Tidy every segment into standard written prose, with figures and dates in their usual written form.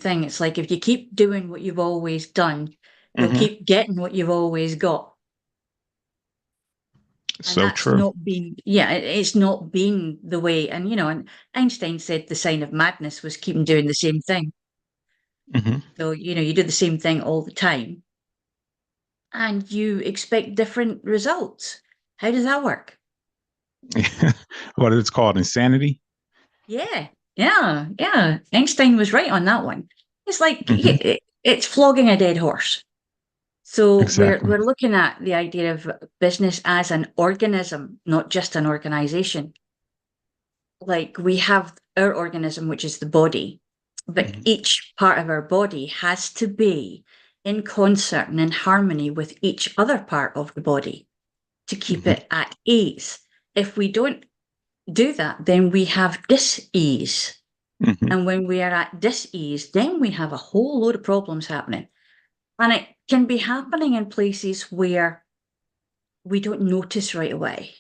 thing. It's like if you keep doing what you've always done, you'll Hmm. keep getting what you've always got. And So that's true. not been, yeah, it's not been the way. And, and Einstein said the sign of madness was keeping doing the same thing. Hmm. So, you do the same thing all the time and you expect different results. How does that work? What it's called, insanity. Yeah, yeah. Einstein was right on that one. It's like Hmm. it's flogging a dead horse. So Exactly. we're looking at the idea of business as an organism, not just an organization. Like we have our organism, which is the body, but Hmm. each part of our body has to be in concert and in harmony with each other part of the body to keep Hmm. it at ease. If we don't do that, then we have dis-ease. Hmm. And when we are at dis-ease, then we have a whole load of problems happening. And it can be happening in places where we don't notice right away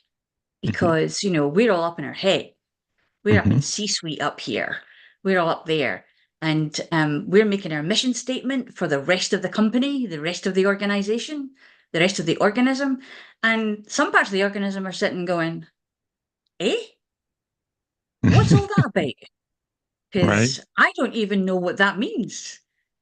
Hmm. because, we're all up in our head. We're up in Hmm. C-suite up here. We're all up there. And we're making our mission statement for the rest of the company, the rest of the organization, the rest of the organism. And some parts of the organism are sitting going, eh? What's all that about? Right. Because I don't even know what that means.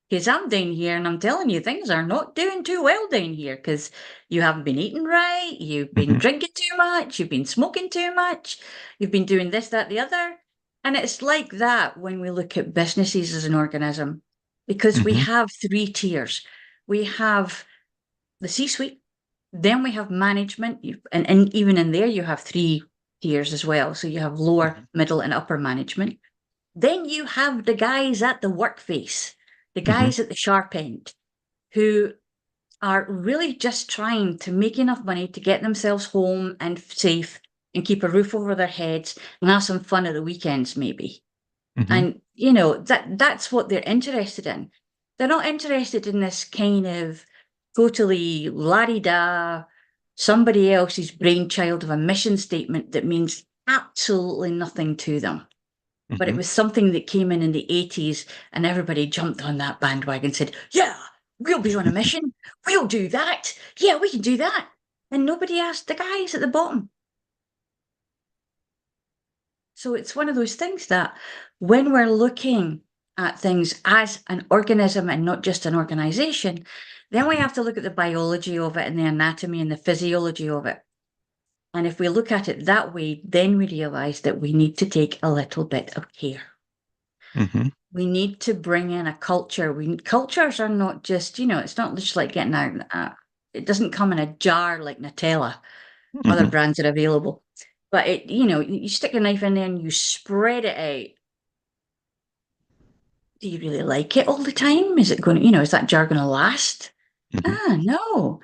Because I'm down here and I'm telling you, things are not doing too well down here because you haven't been eating right, you've been Hmm. drinking too much, you've been smoking too much, you've been doing this, that, the other. And it's like that when we look at businesses as an organism, because we Hmm. have three tiers. We have the C suite, then we have management, and even in there, you have three tiers as well. So you have lower, Hmm. middle, and upper management. Then you have the guys at the work face, the Hmm. guys at the sharp end, who are really just trying to make enough money to get themselves home and safe and keep a roof over their heads and have some fun at the weekends, maybe. Hmm. And that's what they're interested in. They're not interested in this kind of totally la-di-da, somebody else's brainchild of a mission statement that means absolutely nothing to them. But it Hmm. was something that came in the 80s and everybody jumped on that bandwagon and said, yeah, we'll be on a mission. We'll do that. Yeah, we can do that. And nobody asked the guys at the bottom. So it's one of those things that when we're looking at things as an organism and not just an organization, then we have to look at the biology of it and the anatomy and the physiology of it. And if we look at it that way, then we realize that we need to take a little bit of care. Hmm. We need to bring in a culture. Cultures are not just, it's not just like getting it doesn't come in a jar like Nutella. Other Hmm. brands are available. But you stick your knife in there and you spread it out. Do you really like it all the time? Is it going to, is that jar going to last? Hmm. No.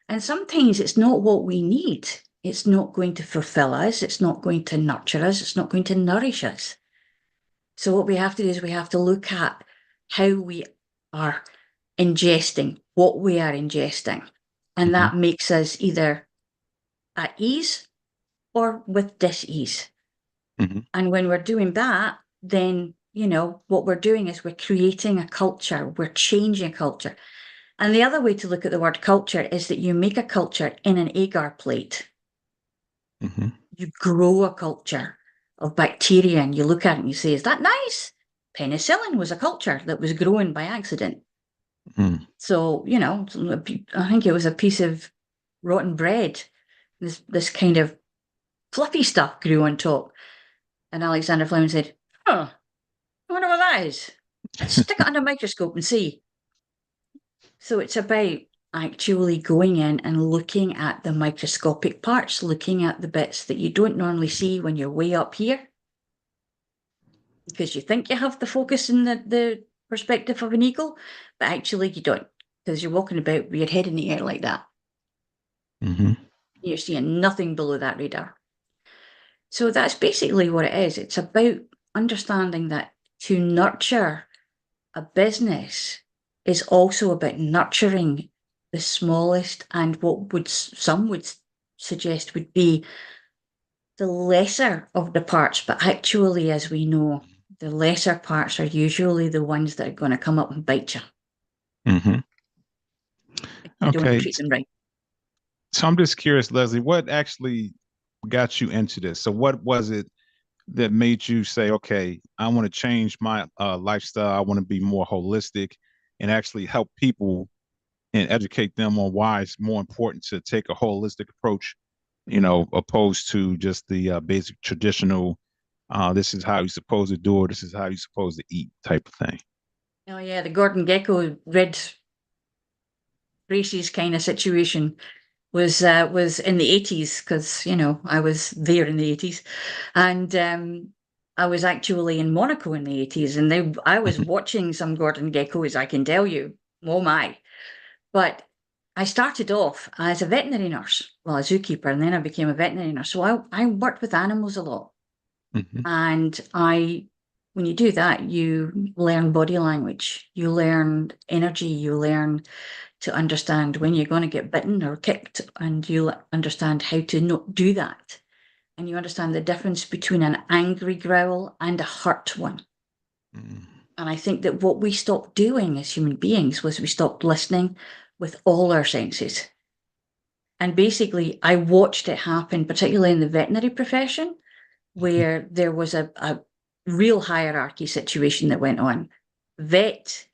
And sometimes it's not what we need. It's not going to fulfill us. It's not going to nurture us. It's not going to nourish us. So what we have to do is we have to look at how we are ingesting, what we are ingesting. And Hmm. that makes us either at ease or with dis-ease. Hmm. And when we're doing that, then, what we're doing is we're creating a culture, we're changing a culture. And the other way to look at the word culture is that you make a culture in an agar plate. Hmm. You grow a culture of bacteria and you look at it and you say, is that nice? Penicillin was a culture that was grown by accident. Hmm. So, I think it was a piece of rotten bread. This kind of fluffy stuff grew on top. And Alexander Fleming said, "Huh, I wonder what that is. Let's stick it under a microscope and see." So it's about actually going in and looking at the microscopic parts, looking at the bits that you don't normally see when you're way up here, because you think you have the focus and the perspective of an eagle, but actually you don't, because you're walking about with your head in the air like that. Hmm. You're seeing nothing below that radar. So that's basically what it is. It's about understanding that to nurture a business is also about nurturing the smallest and what would some would suggest would be the lesser of the parts, but actually, as we know, the lesser parts are usually the ones that are going to come up and bite you Hmm. if you don't Okay. treat them right. So I'm just curious, Leslie, what actually got you into this? So what was it that made you say, okay, I want to change my lifestyle. I want to be more holistic and actually help people and educate them on why it's more important to take a holistic approach, opposed to just the basic traditional, this is how you're supposed to do it, this is how you're supposed to eat type of thing. Oh yeah, the Gordon Gecko red braces kind of situation was in the 80s because I was there in the 80s, and I was actually in Monaco in the 80s, and I was Mhm, watching some Gordon Geckos, I can tell you. Oh my. But I started off as a veterinary nurse, well, a zookeeper, and then I became a veterinary nurse. So I worked with animals a lot. mhm, And when you do that, you learn body language, you learn energy, you learn to understand when you're going to get bitten or kicked, and you understand how to not do that. And you understand the difference between an angry growl and a hurt one. mhm, And I think that what we stopped doing as human beings was we stopped listening with all our senses. And basically, I watched it happen, particularly in the veterinary profession, mhm, where there was a real hierarchy situation that went on. Vet,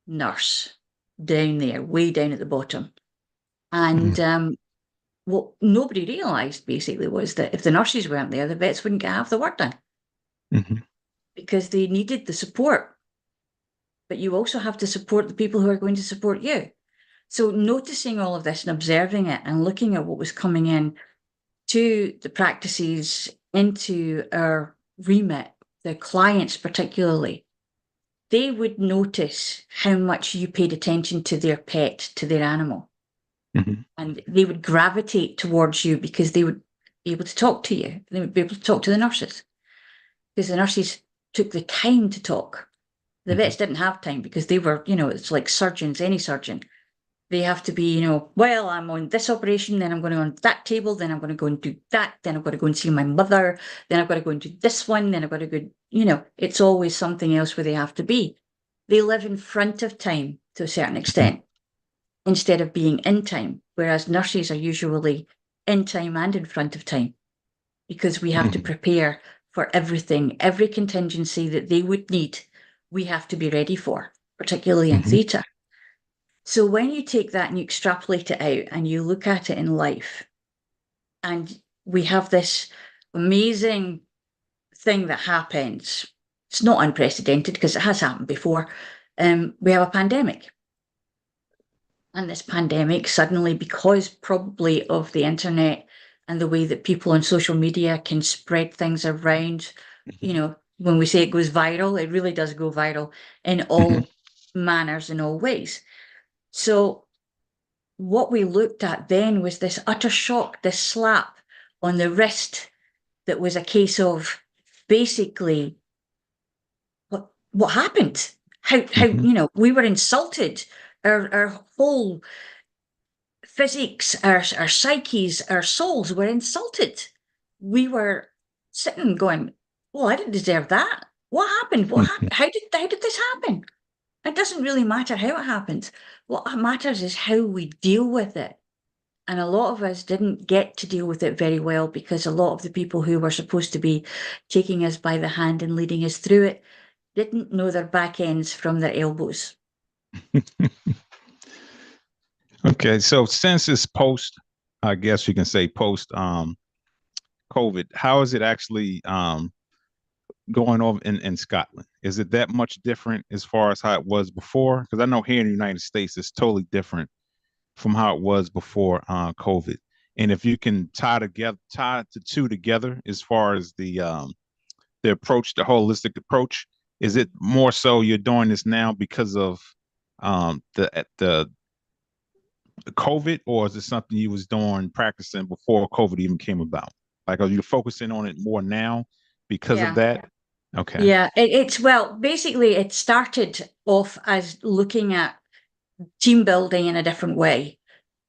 nurse, down there, way down at the bottom. And mhm, what nobody realised basically was that if the nurses weren't there, the vets wouldn't get half the work done mhm, because they needed the support. But you also have to support the people who are going to support you. So noticing all of this and observing it and looking at what was coming in to the practices, into our remit, the clients particularly, they would notice how much you paid attention to their pet, to their animal. mhm, And they would gravitate towards you because they would be able to talk to you. They would be able to talk to the nurses because the nurses took the time to talk. The mhm, vets didn't have time because they were, it's like surgeons, any surgeon. They have to be, well, I'm on this operation, then I'm going to go on that table, then I'm going to go and do that, then I've got to go and see my mother, then I've got to go and do this one, then I've got to go, it's always something else where they have to be. They live in front of time to a certain mhm, extent instead of being in time, whereas nurses are usually in time and in front of time because we have to mhm, prepare for everything, every contingency that they would need, we have to be ready for, particularly in mhm, theatre. So when you take that and you extrapolate it out and you look at it in life, and we have this amazing thing that happens, it's not unprecedented because it has happened before. We have a pandemic. And this pandemic suddenly, because probably of the internet and the way that people on social media can spread things around, mhm, when we say it goes viral, it really does go viral in mhm, all manners, in all ways. So what we looked at then was this utter shock, this slap on the wrist that was a case of basically what happened? How mhm, we were insulted. Our whole physics, our psyches, our souls were insulted. We were sitting going, well, I didn't deserve that. What happened? What mhm, happened? How did this happen? It doesn't really matter how it happens. What matters is how we deal with it. And a lot of us didn't get to deal with it very well because a lot of the people who were supposed to be taking us by the hand and leading us through it didn't know their back ends from their elbows. Okay, so since it's post, I guess you can say post COVID, how is it actually going on in Scotland? Is it that much different as far as how it was before? Because I know here in the United States it's totally different from how it was before COVID. And if you can tie the two together as far as the approach, the holistic approach, is it more so you're doing this now because of the COVID, or is it something you was doing practicing before COVID even came about? Like, are you focusing on it more now because of Yeah. that? Okay. Yeah, well, basically, it started off as looking at team building in a different way,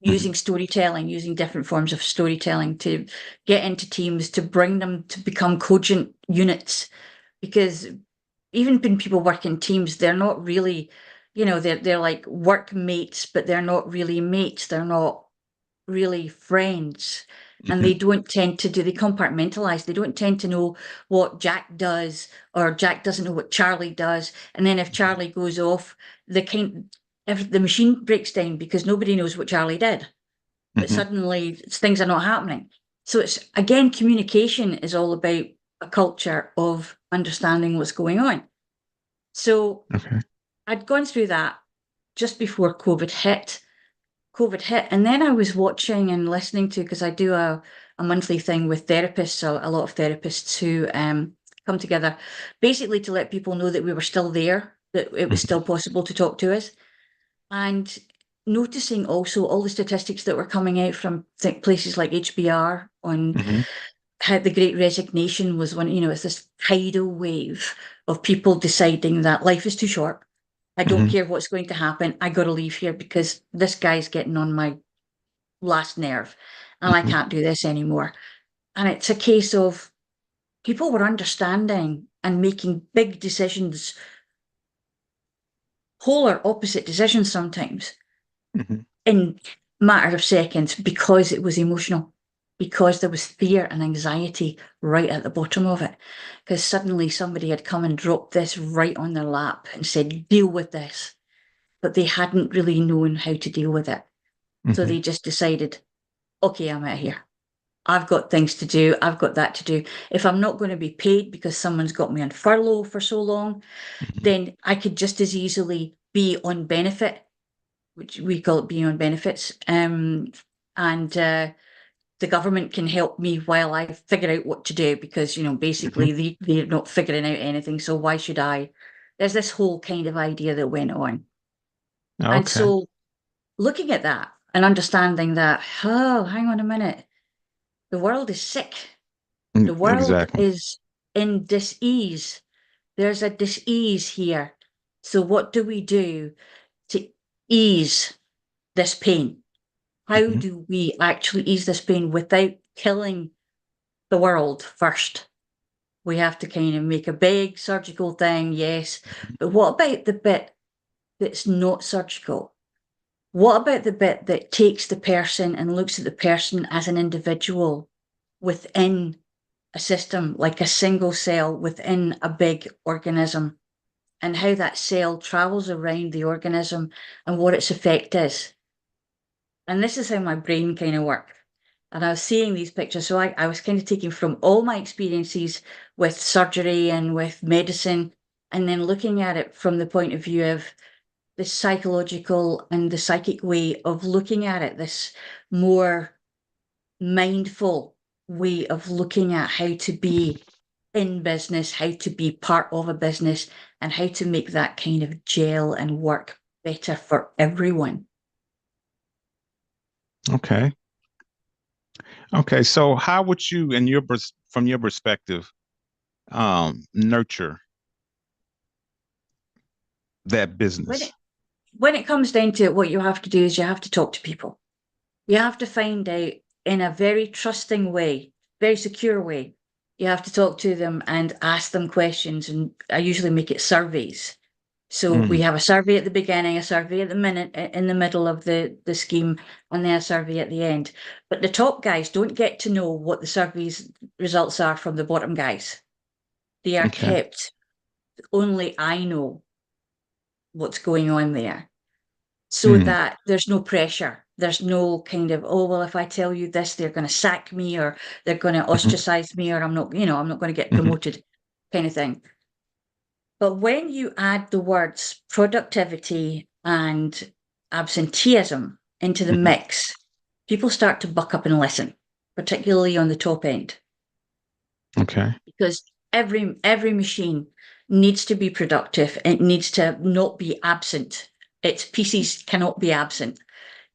Hmm. using storytelling, using different forms of storytelling to get into teams, to bring them to become cogent units. Because even when people work in teams, they're not really, they're like workmates, but they're not really mates. They're not really friends. And Hmm. they compartmentalize. They don't tend to know what Jack does, or Jack doesn't know what Charlie does. And then if Charlie goes off, if the machine breaks down because nobody knows what Charlie did, but Hmm. suddenly things are not happening. So it's, again, communication is all about a culture of understanding what's going on. So Okay. I'd gone through that just before COVID hit. And then I was watching and listening to, because I do a monthly thing with therapists, so a lot of therapists who come together basically to let people know that we were still there, that it was still possible to talk to us. And noticing also all the statistics that were coming out from places like HBR on Hmm. how the Great Resignation was one, it's this tidal wave of people deciding that life is too short. I don't Hmm. care what's going to happen. I got to leave here because this guy's getting on my last nerve and I Hmm. can't do this anymore. And it's a case of people were understanding and making big decisions, polar opposite decisions sometimes, Hmm. in matter of seconds because it was emotional, because there was fear and anxiety right at the bottom of it. Because suddenly somebody had come and dropped this right on their lap and said, deal with this. But they hadn't really known how to deal with it. So Hmm. they just decided, okay, I'm out of here. I've got things to do. I've got that to do. If I'm not going to be paid because someone's got me on furlough for so long, Hmm. then I could just as easily be on benefit, which we call it being on benefits. And the government can help me while I figure out what to do because, Hmm. basically they're not figuring out anything. So why should I? There's this whole kind of idea that went on. And Okay. so looking at that and understanding that, oh, hang on a minute, the world is sick. The world Exactly. is in dis-ease. There's a dis-ease here. So what do we do to ease this pain? How Hmm. do we actually ease this pain without killing the world first? We have to kind of make a big surgical thing, yes. But what about the bit that's not surgical? What about the bit that takes the person and looks at the person as an individual within a system, like a single cell within a big organism, and how that cell travels around the organism and what its effect is? And this is how my brain kind of worked. And I was seeing these pictures. So I was kind of taking from all my experiences with surgery and with medicine, and then looking at it from the point of view of the psychological and the psychic way of looking at it, this more mindful way of looking at how to be in business, how to be part of a business, and how to make that kind of gel and work better for everyone. Okay. Okay. So how would you, from your perspective, nurture that When business? it when it comes down to it, what you have to do is you have to talk to people. You have to find out in a very trusting way, very secure way. You have to talk to them and ask them questions, and I usually make it surveys. So we Mm. have a survey at the beginning, a survey at the minute, in the middle of the scheme, and then a survey at the end. But the top guys don't get to know what the survey's results are from the bottom guys. They are Okay. kept, only I know what's going on there, so Mm. that there's no pressure. There's no kind of, oh, well, if I tell you this, they're going to sack me, or they're going to Hmm. ostracize me, or I'm not going to get Hmm. promoted, kind of thing. But when you add the words productivity and absenteeism into the Hmm. mix, people start to buck up and listen, particularly on the top end, Okay. because every machine needs to be productive. It needs to not be absent. Its pieces cannot be absent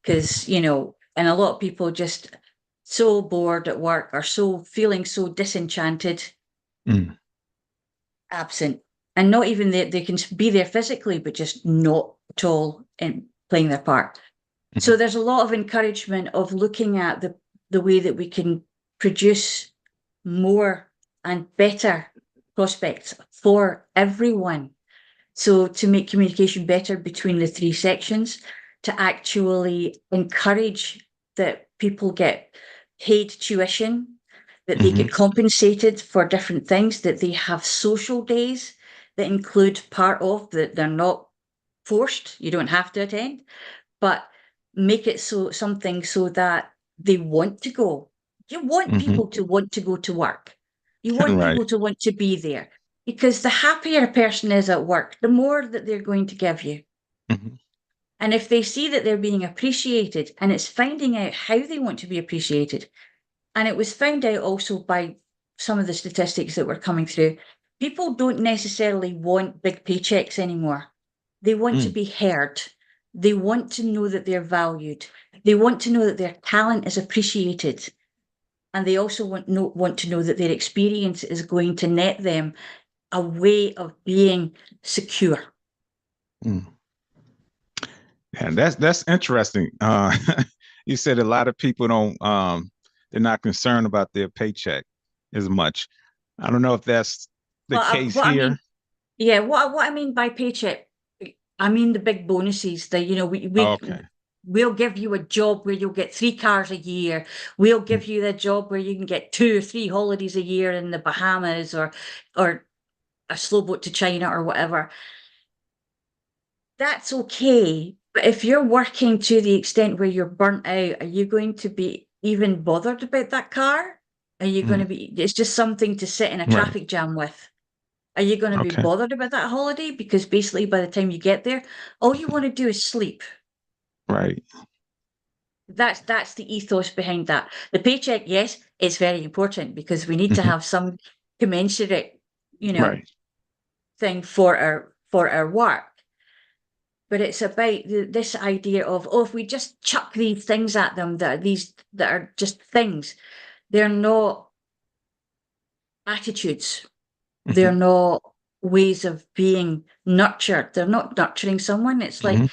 because, and a lot of people just so bored at work or so feeling so disenchanted, Mm. absent, and not even they can be there physically, but just not at all in playing their part. So Hmm. there's a lot of encouragement of looking at the way that we can produce more and better prospects for everyone. So to make communication better between the three sections, to actually encourage that people get paid tuition, that they Hmm. get compensated for different things, that they have social days that include part of that they're not forced, you don't have to attend, but make it so something so that they want to go. You want Hmm. people to want to go to work. You want Right. people to want to be there because the happier a person is at work, the more that they're going to give you. Hmm. And if they see that they're being appreciated, and it's finding out how they want to be appreciated. And it was found out also by some of the statistics that were coming through. People don't necessarily want big paychecks anymore. They want to Mm. be heard. They want to know that they're valued. They want to know that their talent is appreciated. And they also want to know that their experience is going to net them a way of being secure. Mm. And that's interesting. You said a lot of people don't they're not concerned about their paycheck as much. I don't know if that's the Well, case what I here. mean, yeah, what I mean by paycheck, I mean the big bonuses that Okay. we'll give you a job where you'll get 3 cars a year. We'll give Mm. you the job where you can get 2 or 3 holidays a year in the Bahamas or a slow boat to China or whatever. That's okay. But if you're working to the extent where you're burnt out, are you going to be even bothered about that car? Are you going to Mm. be, it's just something to sit in a Right. traffic jam with. Are you going to be Okay. bothered about that holiday? Because basically, by the time you get there, all you want to do is sleep. Right. That's the ethos behind that. The paycheck, yes, it's very important because we need to Hmm. have some commensurate, you know, Right. thing for our work. But it's about this idea of, oh, if we just chuck these things at them that are just things, they're not attitudes. They're Hmm. not ways of being nurtured. They're not nurturing someone. It's Hmm. like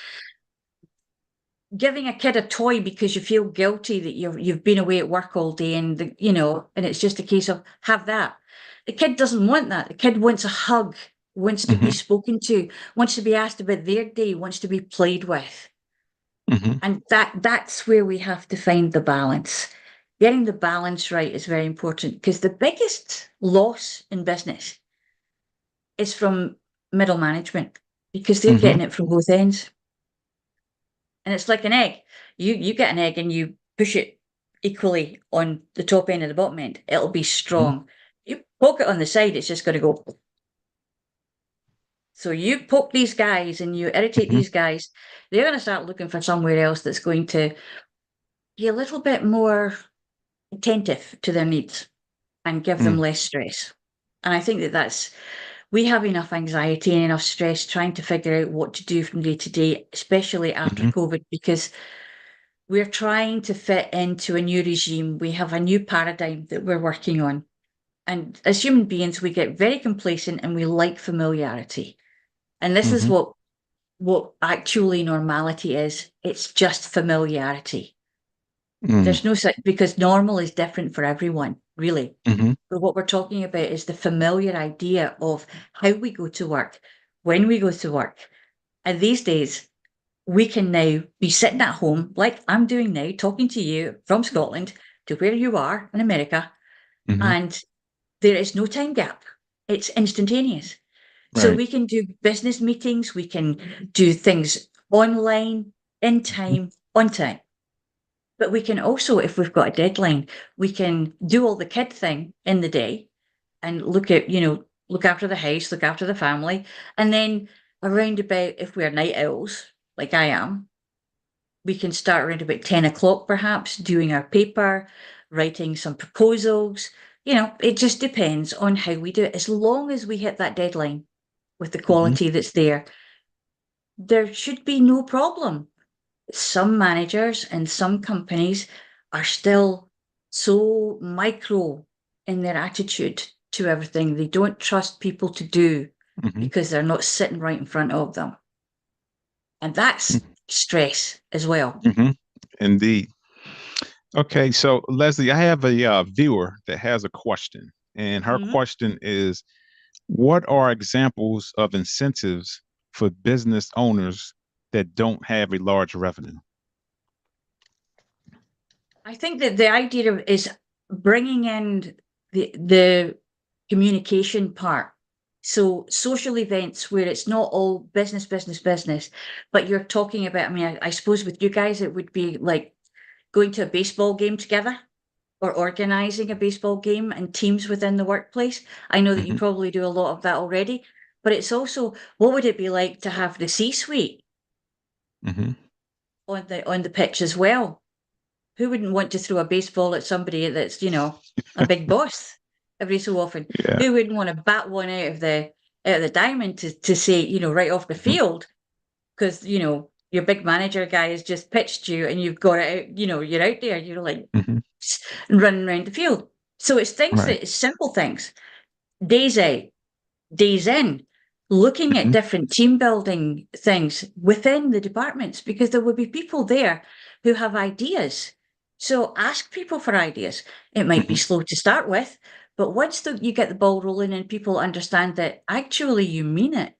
giving a kid a toy because you feel guilty that you've been away at work all day and and it's just a case of have that. The kid doesn't want that. The kid wants a hug, wants to be Hmm. spoken to, wants to be asked about their day, wants to be played with. Hmm. And that's where we have to find the balance. Getting the balance right is very important because the biggest loss in business is from middle management because they're Hmm. getting it from both ends. And it's like an egg. You get an egg and you push it equally on the top end and the bottom end. It'll be Hmm. strong. You poke it on the side, it's just going to go. So you poke these guys and you irritate Hmm. these guys, they're going to start looking for somewhere else that's going to be a little bit more attentive to their needs and give them Mm. less stress. And I think we have enough anxiety and enough stress trying to figure out what to do from day to day, especially after Hmm. COVID, because we're trying to fit into a new regime. We have a new paradigm that we're working on. And as human beings, we get very complacent and we like familiarity. And this is Hmm. what actually normality is. It's just familiarity. Mm. There's no such because normal is different for everyone, really. Hmm. But what we're talking about is the familiar idea of how we go to work, when we go to work. And these days, we can now be sitting at home, like I'm doing now, talking to you from Scotland to where you are in America, Hmm. and there is no time gap. It's instantaneous. So Right. we can do business meetings, we can do things online, in Hmm. time, on time. But we can also, if we've got a deadline, we can do all the kid thing in the day and look after the house, look after the family. And then around about, if we're night owls, like I am, we can start around about 10 o'clock, perhaps, doing our paper, writing some proposals. It just depends on how we do it. As long as we hit that deadline with the Hmm. quality that's there should be no problem. Some managers and some companies are still so micro in their attitude to everything. They don't trust people to do Hmm. because they're not sitting right in front of them. And that's stress as well. Hmm. Indeed. Okay, so Leslie, I have a viewer that has a question, and her Mhm. question is, What are examples of incentives for business owners that don't have a large revenue? I think that the idea of is bringing in the communication part. So social events where it's not all business, business, business, but you're talking about, I mean, I suppose with you guys, it would be like going to a baseball game together or organizing a baseball game and teams within the workplace. I know that you Hmm. probably do a lot of that already, but it's also what would it be like to have the C-suite Hmm. on the pitch as well? Who wouldn't want to throw a baseball at somebody that's, a big boss every so often? Yeah. Who wouldn't want to bat one out of the diamond to say, right off the Hmm. field? Because, your big manager guy has just pitched you and you've got it out, you're out there, you're like Hmm. running around the field. So it's things Right. that it's simple things. Days out, days in, looking at Hmm. different team building things within the departments, because there will be people there who have ideas. So ask people for ideas. It might be Hmm. slow to start with, but once you get the ball rolling and people understand that actually you mean it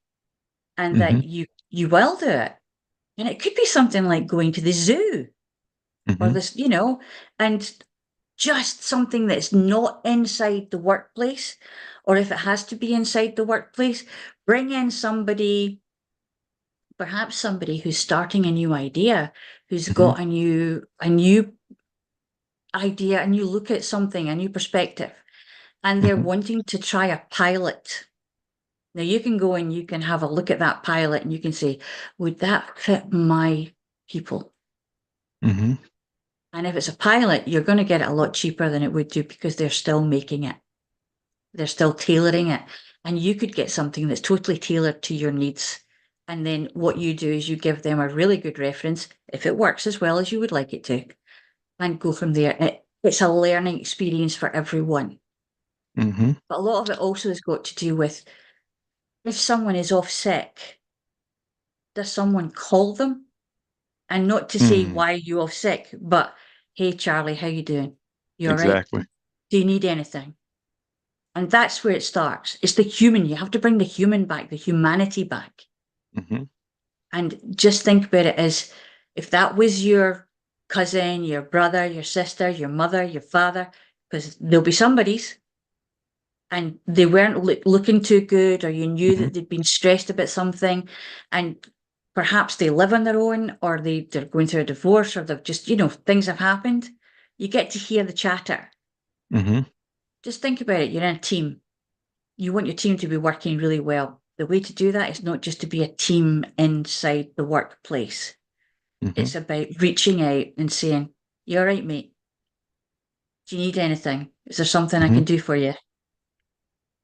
and Hmm. that you will do it. And it could be something like going to the zoo or Hmm. this, and just something that's not inside the workplace, or if it has to be inside the workplace, bring in somebody, perhaps somebody who's starting a new idea, who's Hmm. got a new idea, a new look at something, a new perspective, and they're Hmm. wanting to try a pilot. Now you can go and you can have a look at that pilot and you can say, would that fit my people? Hmm. And if it's a pilot, you're going to get it a lot cheaper than it would do because they're still making it. They're still tailoring it. And you could get something that's totally tailored to your needs. And then what you do is you give them a really good reference, if it works as well as you would like it to, and go from there. It's a learning experience for everyone. Hmm. But a lot of it also has got to do with if someone is off sick, does someone call them? And not to say Mm. why you off sick, but hey Charlie, how you doing? You all right? Exactly. Do you need anything? And that's where it starts. It's the human. You have to bring the human back, the humanity back. Hmm. And just think about it as if that was your cousin, your brother, your sister, your mother, your father, because there'll be somebody's, and they weren't looking too good, or you knew Hmm. that they'd been stressed about something, and perhaps they live on their own, or they're going through a divorce, or they've just, things have happened. You get to hear the chatter. Hmm. Just think about it. You're in a team. You want your team to be working really well. The way to do that is not just to be a team inside the workplace. Hmm. It's about reaching out and saying, "You all right, mate? Do you need anything? Is there something I Hmm. can do for you?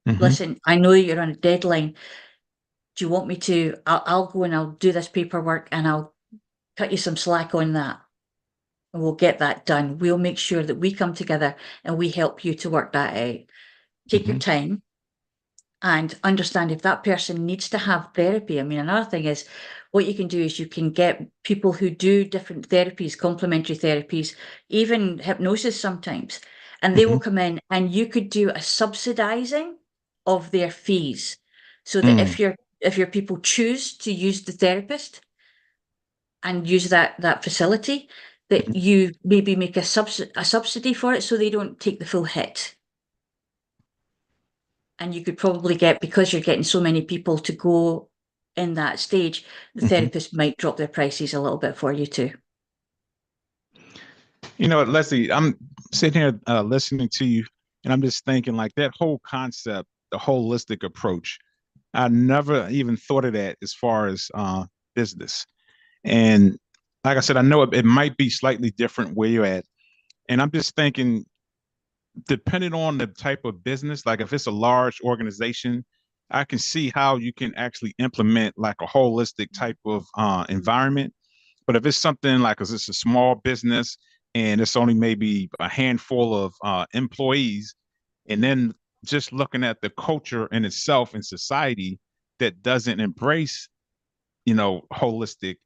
Hmm. Listen, I know you're on a deadline. Do you want me to? I'll go and I'll do this paperwork and I'll cut you some slack on that. And we'll get that done. We'll make sure that we come together and we help you to work that out. Take your Hmm. time and understand if that person needs to have therapy. I mean, another thing is what you can do is you can get people who do different therapies, complementary therapies, even hypnosis sometimes, and they will Hmm. come in and you could do a subsidizing of their fees so that Mm. if your people choose to use the therapist and use that facility, that Hmm. you maybe make a subsidy for it so they don't take the full hit. And you could probably get, because you're getting so many people to go in that stage, the Hmm. therapist might drop their prices a little bit for you too. You know what, Leslie, I'm sitting here listening to you, and I'm just thinking like that whole concept, the holistic approach. I never even thought of that as far as business. And like I said, I know it might be slightly different where you're at. And I'm just thinking, depending on the type of business, like if it's a large organization, I can see how you can actually implement like a holistic type of environment. But if it's something like, cause it's a small business and it's only maybe a handful of employees, and then just looking at the culture in itself in society that doesn't embrace, holistic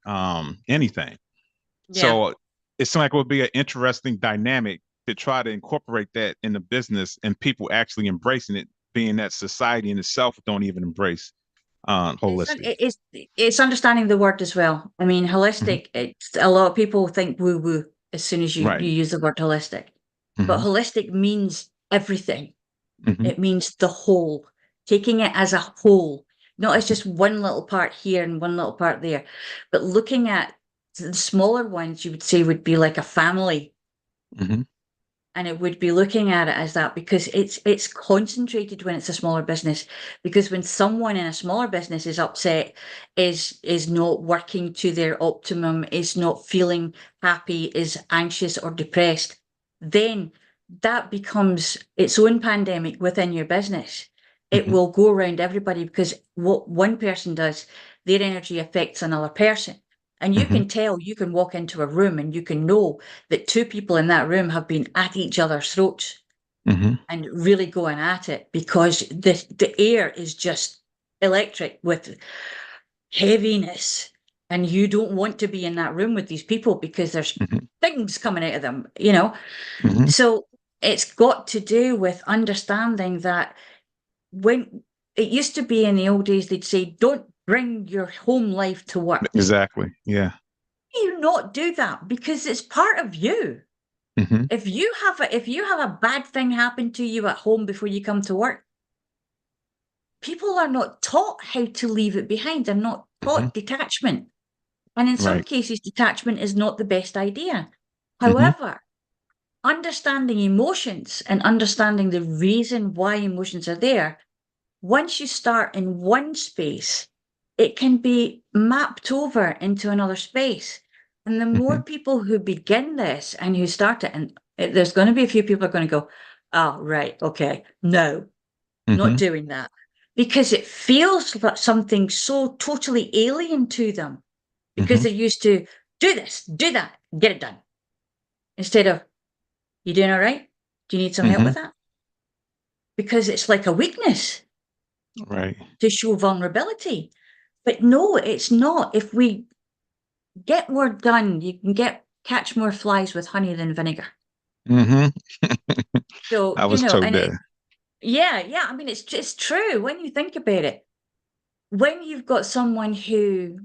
anything. Yeah. So it seems like it would be an interesting dynamic to try to incorporate that in the business and people actually embracing it being that society in itself don't even embrace holistic. It's understanding the word as well. I mean, Hmm. holistic, it's a lot of people think woo woo as soon as you Right. use the word holistic. But Hmm. holistic means everything. Hmm. It means the whole, taking it as a whole, not as just one little part here and one little part there, but looking at the smaller ones, you would say would be like a family, Hmm. and it would be looking at it as that, because it's concentrated when it's a smaller business. Because when someone in a smaller business is upset, is not working to their optimum, is not feeling happy, is anxious or depressed, then that becomes its own pandemic within your business. It Hmm. will go around everybody, because what one person does, their energy affects another person. And you Hmm. can tell, you can walk into a room and you can know that two people in that room have been at each other's throats Hmm. and really going at it, because the air is just electric with heaviness, and you don't want to be in that room with these people because there's Hmm. things coming out of them. Hmm. So it's got to do with understanding that when it used to be in the old days, they'd say, don't bring your home life to work. Exactly. Yeah. You not do that, because it's part of you. Hmm. If you have a bad thing happen to you at home before you come to work, people are not taught how to leave it behind. They're not Hmm. taught detachment. And in some Right. cases, detachment is not the best idea. Hmm. However, understanding emotions and understanding the reason why emotions are there, once you start in one space, it can be mapped over into another space. And the more Hmm. people who begin this and who start it, and there's going to be a few people are going to go, oh, right, okay, no, not Hmm. doing that. Because it feels like something so totally alien to them, because Hmm. they're used to do this, do that, get it done. Instead of, you doing all right? Do you need some help Hmm. with that? Because it's like a weakness Right. to show vulnerability. But no, it's not. If we get more done, you can catch more flies with honey than vinegar. Hmm. So, I was told and that. yeah, yeah. I mean, it's just true when you think about it. When you've got someone who,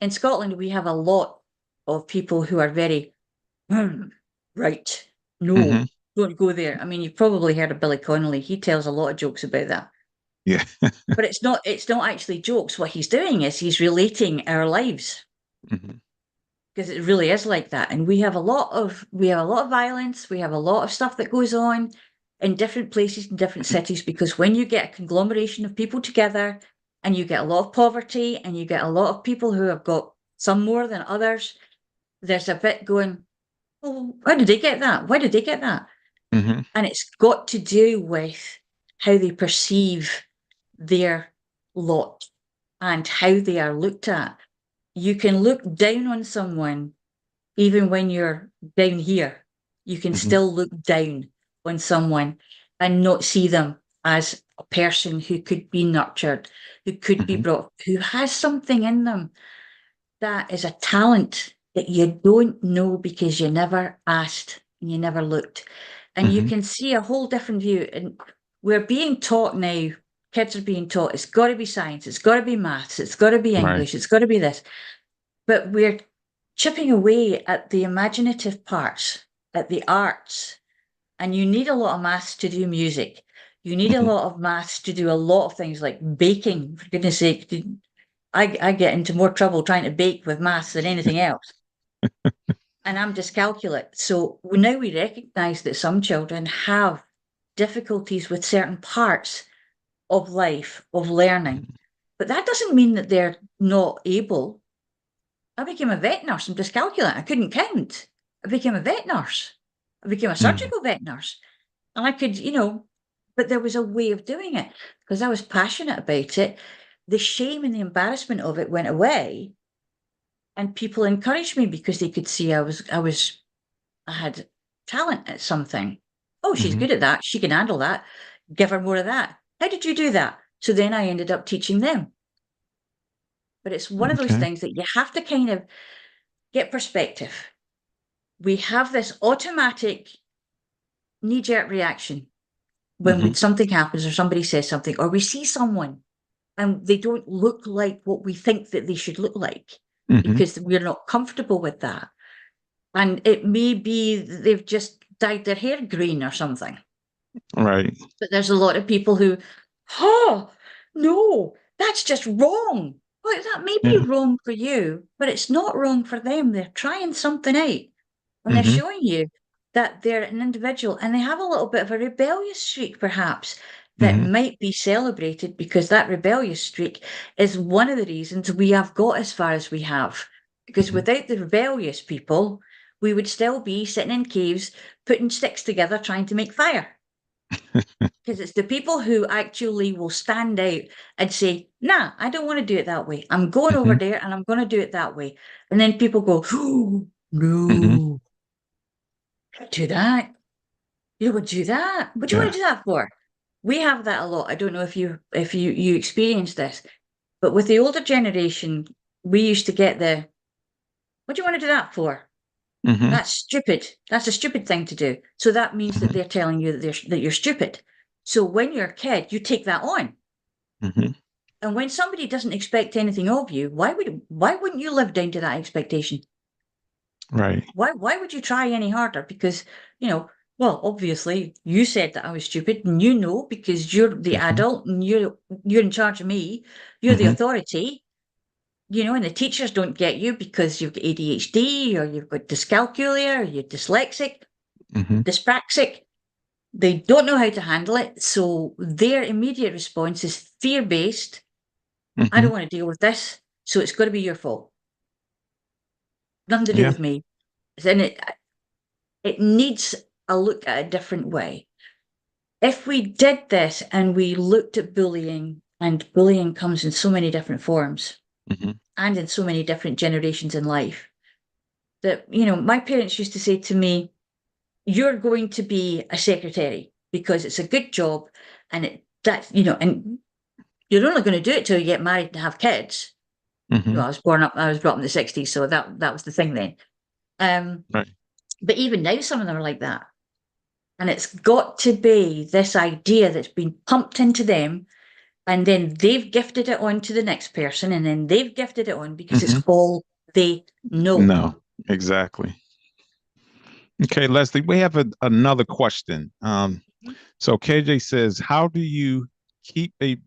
in Scotland, we have a lot of people who are very, "Hmm, right, Hmm. no, don't go there." I mean, you've probably heard of Billy Connolly. He tells a lot of jokes about that. Yeah. But it's not actually jokes. What he's doing is he's relating our lives, Hmm. because it really is like that. And we have a lot of violence, we have a lot of stuff that goes on in different places, in different cities, because when you get a conglomeration of people together and you get a lot of poverty and you get a lot of people who have got some more than others, there's a bit going, well, how did they get that? Why did they get that? Hmm. And it's got to do with how they perceive their lot and how they are looked at. You can look down on someone even when you're down here. You can Hmm. still look down on someone and not see them as a person who could be nurtured, who could be Hmm. brought, who has something in them that is a talent that you don't know because you never asked and you never looked. And you Hmm. can see a whole different view. And we're being taught now, kids are being taught it's got to be science, it's got to be maths, it's got to be Right. English, it's got to be this. But we're chipping away at the imaginative parts, at the arts. And you need a lot of maths to do music. You need a Hmm. lot of maths to do a lot of things like baking. For goodness sake, I get into more trouble trying to bake with maths than anything else. And I'm dyscalculate. So now we recognize that some children have difficulties with certain parts of life, of learning. But that doesn't mean that they're not able. I became a vet nurse. I'm dyscalculate. I couldn't count. I became a vet nurse. I became a Hmm. surgical vet nurse. And I could, but there was a way of doing it because I was passionate about it. The shame and the embarrassment of it went away. And people encouraged me because they could see I had talent at something. Oh, she's Hmm. good at that. She can handle that. Give her more of that. How did you do that? So then I ended up teaching them. But it's one of those Okay. things that you have to kind of get perspective. We have this automatic knee jerk reaction. when something happens or somebody says something, or we see someone and they don't look like what we think that they should look like because we're not comfortable with that. And it may be they've just dyed their hair green or something. Right. But there's a lot of people who, oh, no, that's just wrong. Well, that may be Yeah. wrong for you, but it's not wrong for them. They're trying something out and they're Mm-hmm. showing you that they're an individual and they have a little bit of a rebellious streak, perhaps, that Mm-hmm. might be celebrated because that rebellious streak is one of the reasons we have got as far as we have. Because Mm-hmm. without the rebellious people, we would still be sitting in caves, putting sticks together, trying to make fire. Because it's the people who actually will stand out and say, nah, I don't want to do it that way. I'm going over Mm-hmm. there and I'm going to do it that way. And then people go, oh, Mm-hmm. no, don't do that. You don't want to do that. What do you want Yeah. to do that for? We have that a lot. I don't know if you experience this, but with the older generation, we used to get the, what do you want to do that for? Mm-hmm. That's stupid. That's a stupid thing to do. So that means that Mm-hmm. they're telling you that you're stupid. So when you're a kid, you take that on. Mm-hmm. And when somebody doesn't expect anything of you, why wouldn't you live down to that expectation? Right. Why would you try any harder? Because, well, obviously you said that I was stupid, and because you're the Mm-hmm. adult and you're in charge of me, you're the Mm-hmm. authority, and the teachers don't get you because you've got ADHD or you've got dyscalculia or you're dyslexic, Mm-hmm. dyspraxic. They don't know how to handle it. So their immediate response is fear-based. I Mm-hmm. don't want to deal with this. So it's got to be your fault. Nothing to do Yeah. with me. Then it needs a look at a different way. If we did this and we looked at bullying, and bullying comes in so many different forms Mm-hmm. and in so many different generations in life, that, my parents used to say to me, you're going to be a secretary because it's a good job and and you're only going to do it till you get married and have kids. Mm-hmm. Well, I was brought up in the 60s, so that was the thing then. Um, Right. but even now, some of them are like that. And it's got to be this idea that's been pumped into them, and then they've gifted it on to the next person, and then they've gifted it on because Mm-hmm. it's all they know. No, exactly. Okay, Leslie, we have another question. So KJ says, keep a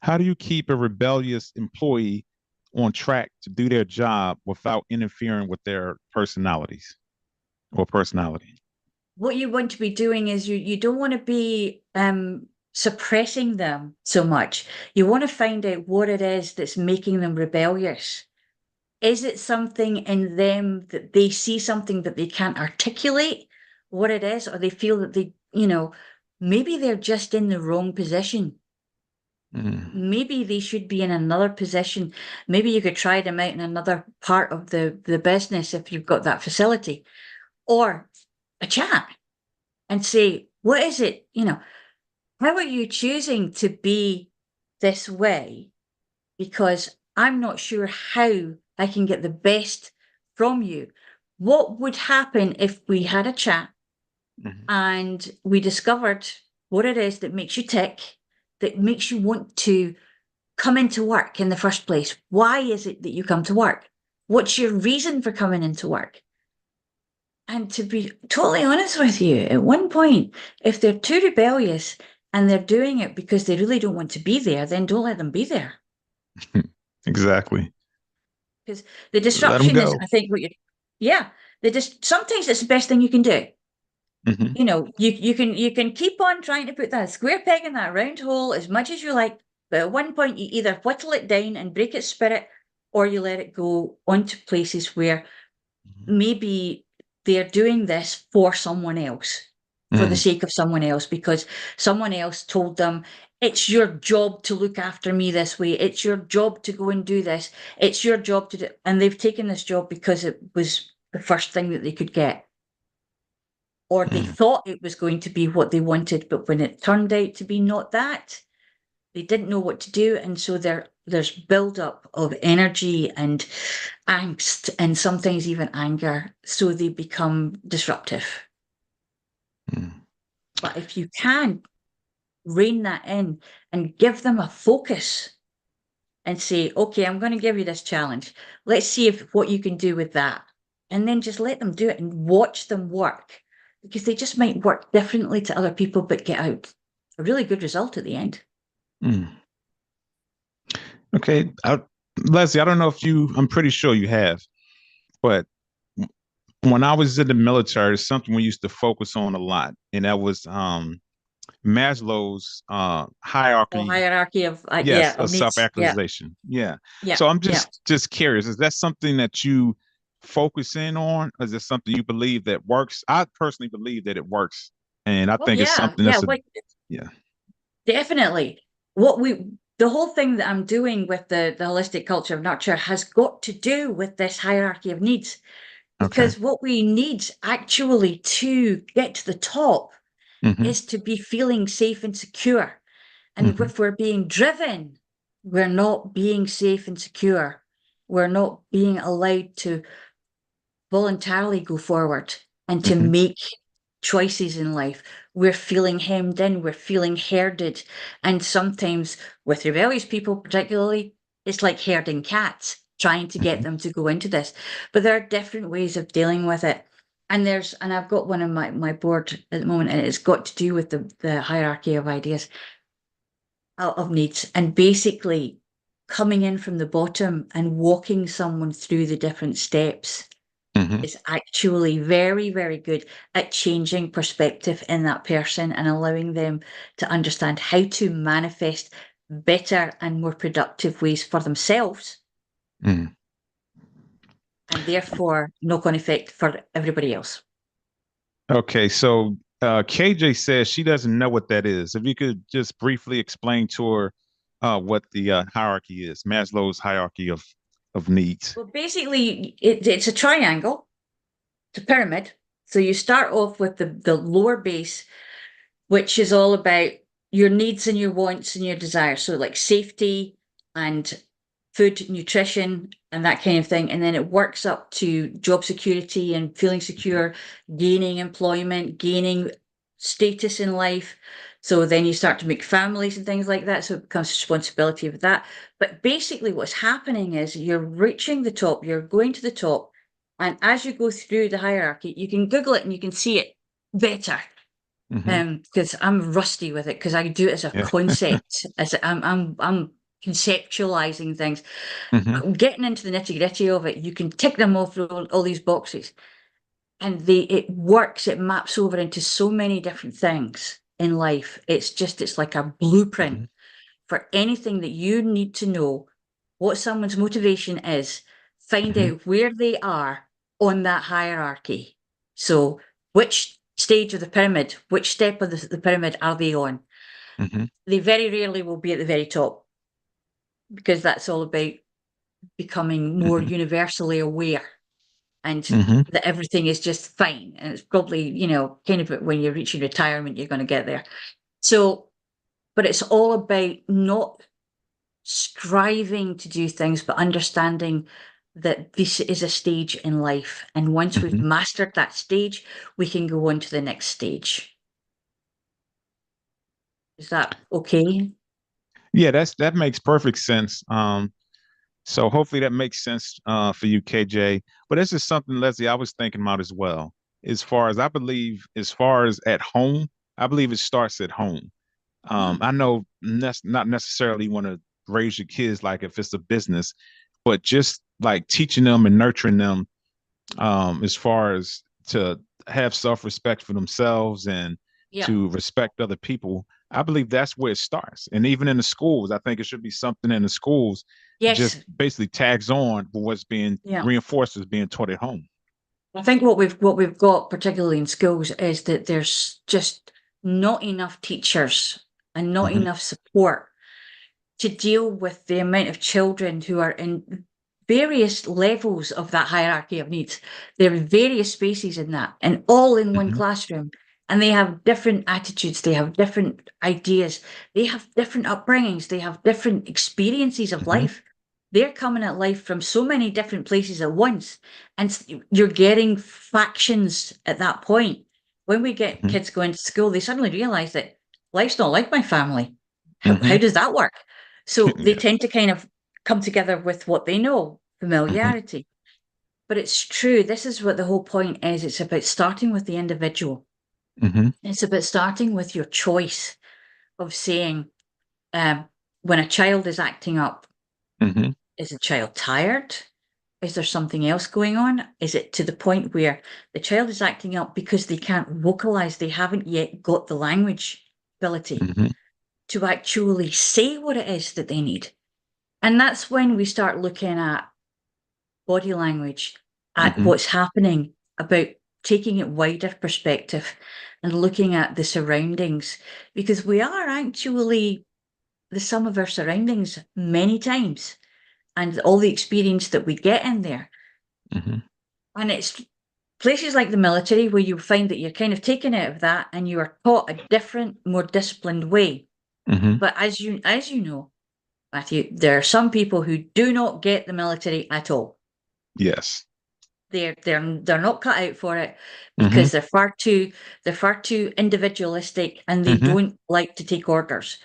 how do you keep a rebellious employee on track to do their job without interfering with their personalities or personality? What you want to be doing is you don't want to be suppressing them so much. You want to find out what it is that's making them rebellious. Is it something in them that they see something that they can't articulate what it is, or they feel that maybe they're just in the wrong position? Mm. Maybe they should be in another position. Maybe you could try them out in another part of the business if you've got that facility, or a chat and say, what is it? How are you choosing to be this way? Because I'm not sure how I can get the best from you. What would happen if we had a chat Mhm. and we discovered what it is that makes you tick, that makes you want to come into work in the first place? Why is it that you come to work? What's your reason for coming into work? And to be totally honest with you, at one point, if they're too rebellious and they're doing it because they really don't want to be there, then don't let them be there. Exactly. Because the Let them disruption is, go. I think, yeah, sometimes it's the best thing you can do. Hmm. You can keep on trying to put that square peg in that round hole as much as you like, but at one point you either whittle it down and break its spirit, or you let it go onto places where maybe they're doing this for someone else, for the Mm. sake of someone else, because someone else told them, it's your job to look after me this way. It's your job to go and do this. It's your job to do, and they've taken this job because it was the first thing that they could get, or they Mm. thought it was going to be what they wanted, but when it turned out to be not that, they didn't know what to do, and so there's buildup of energy and angst and sometimes even anger, so they become disruptive. Mm. But if you can rein that in and give them a focus and say, okay, I'm going to give you this challenge. Let's see if what you can do with that. And then just let them do it and watch them work, because they just might work differently to other people, but get out a really good result at the end. Mm. Okay. Leslie, I don't know if I'm pretty sure you have, but when I was in the military, it's something we used to focus on a lot, and that was Maslow's Or hierarchy. hierarchy Yes, of of needs. Yeah, self-actualization. Yeah. yeah, So I'm yeah. just curious, is that something that you focus in on? Or is it something you believe that works? I personally believe that it works. And I Oh think it's yeah, something yeah. that's Like yeah. definitely. What we the whole thing that I'm doing with the holistic culture of nurture has got to do with this hierarchy of needs. Okay. Because what we need actually to get to the top Mm-hmm. is to be feeling safe and secure. And Mm-hmm. if we're being driven, we're not being safe and secure. We're not being allowed to voluntarily go forward and to Mm-hmm. make choices in life. We're feeling hemmed in, we're feeling herded. And sometimes with rebellious people, particularly, it's like herding cats, trying to get Mm-hmm. them to go into this. But there are different ways of dealing with it. And I've got one on my board at the moment, and it's got to do with the hierarchy of ideas of needs, and basically coming in from the bottom and walking someone through the different steps Mm-hmm. is actually very, very good at changing perspective in that person and allowing them to understand how to manifest better and more productive ways for themselves, Mm-hmm. and therefore knock-on effect for everybody else. Okay, so KJ says she doesn't know what that is. If you could just briefly explain to her what the hierarchy is, Maslow's hierarchy of needs. Well, basically, it's a triangle, it's a pyramid. So you start off with the lower base, which is all about your needs and your wants and your desires. So, like safety and food, nutrition, and that kind of thing. And then it works up to job security and feeling secure, gaining employment, gaining status in life. So then you start to make families and things like that. So it becomes responsibility of that. But basically, what's happening is you're reaching the top, you're going to the top. And as you go through the hierarchy, you can Google it and you can see it better, Mm-hmm. because I'm rusty with it because I do it as a Yeah. concept, as I'm conceptualizing things. Mm-hmm. Getting into the nitty gritty of it, you can tick them off all these boxes, and it works. It maps over into so many different things in life. It's like a blueprint Mm-hmm. for anything that you need to know what someone's motivation is. Find Mm-hmm. out where they are on that hierarchy. So, which stage of the pyramid, which step of the pyramid are they on? Mm-hmm. They very rarely will be at the very top, because that's all about becoming more Mm-hmm. universally aware, and Mm-hmm. that everything is just fine. And it's probably, kind of when you're reaching retirement, you're going to get there. So, but it's all about not striving to do things, but understanding that this is a stage in life. And once we've Mm-hmm. mastered that stage, we can go on to the next stage. Is that okay? Yeah, that makes perfect sense. So hopefully that makes sense for you, KJ. But this is something, Leslie, I was thinking about as well. As far as at home, I believe it starts at home. Mm. I know not necessarily want to raise your kids like if it's a business, but just like teaching them and nurturing them, as far as to have self-respect for themselves and Yeah. to respect other people. I believe that's where it starts. And even in the schools, I think it should be something in the schools just Yes. basically tags on with what's being Yeah. reinforced as being taught at home. I think what we've got, particularly in schools, is that there's just not enough teachers and not Hmm. enough support to deal with the amount of children who are in various levels of that hierarchy of needs. There are various spaces in that, and all in one Hmm. classroom. And they have different attitudes, they have different ideas, they have different upbringings, they have different experiences of Hmm. life. They're coming at life from so many different places at once. And you're getting factions at that point. When we get Mhm. kids going to school, they suddenly realize that life's not like my family. How Mhm. does that work? So they Yeah. tend to kind of come together with what they know, Mhm. familiarity. But it's true. This is what the whole point is. It's about starting with the individual. Mhm. It's about starting with your choice of saying, when a child is acting up, Mhm. is the child tired? Is there something else going on? Is it to the point where the child is acting up because they can't vocalize, they haven't yet got the language ability Mhm. to actually say what it is that they need? And that's when we start looking at body language, at Mhm. what's happening, about taking it wider perspective and looking at the surroundings, because we are actually the sum of our surroundings many times and all the experience that we get in there. Mhm. And it's places like the military where you find that you're kind of taken out of that and you are taught a different, more disciplined way. Mhm. But as you know, Matthew, there are some people who do not get the military at all. Yes. They're not cut out for it Mhm. because they're far too individualistic and they Mhm. don't like to take orders.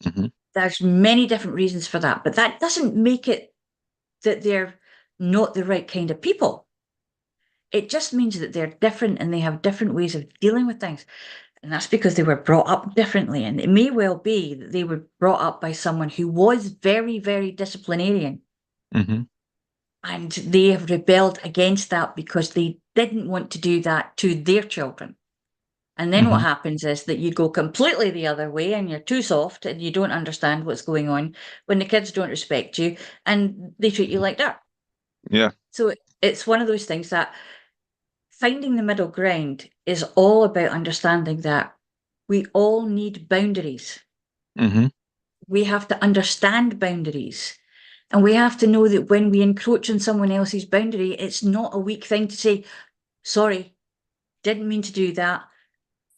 Mhm. There's many different reasons for that, but that doesn't make it that they're not the right kind of people. It just means that they're different and they have different ways of dealing with things. And that's because they were brought up differently. And it may well be that they were brought up by someone who was very, very disciplinarian. Mhm. And they have rebelled against that because they didn't want to do that to their children. And then what Mhm. happens is that you go completely the other way and you're too soft and you don't understand what's going on when the kids don't respect you and they treat you Mhm. like that. Yeah. So it's one of those things that finding the middle ground is all about understanding that we all need boundaries. Mhm. We have to understand boundaries. And we have to know that when we encroach on someone else's boundary, it's not a weak thing to say, sorry, didn't mean to do that.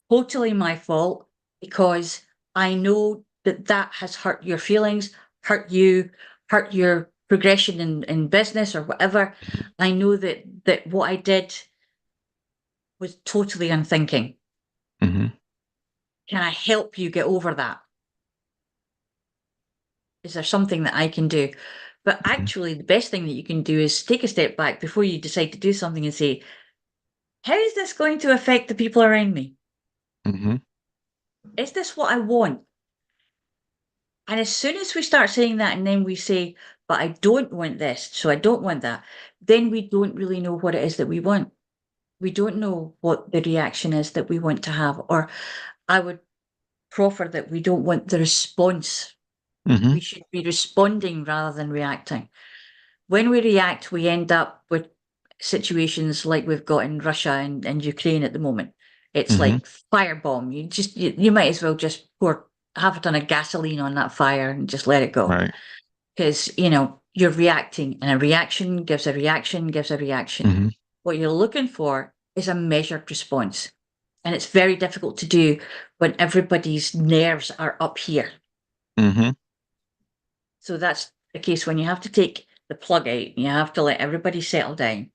Totally my fault, because I know that that has hurt your feelings, hurt you, hurt your progression in business or whatever. Mhm. I know that what I did was totally unthinking. Mhm. Can I help you get over that? Is there something that I can do? But Mhm. actually, the best thing that you can do is take a step back before you decide to do something and say, how is this going to affect the people around me? Mhm. Is this what I want? And as soon as we start saying that, and then we say, but I don't want this, so I don't want that, then we don't really know what it is that we want. We don't know what the reaction is that we want to have. Or I would proffer that we don't want the response. Mhm. We should be responding rather than reacting. When we react, we end up with situations like we've got in Russia and Ukraine at the moment. It's Mhm. like firebomb. You might as well just pour half a ton of gasoline on that fire and just let it go. Right. Because, you're reacting, and a reaction gives a reaction, gives a reaction. Mhm. What you're looking for is a measured response. And it's very difficult to do when everybody's nerves are up here. Mhm. So that's the case when you have to take the plug out, you have to let everybody settle down.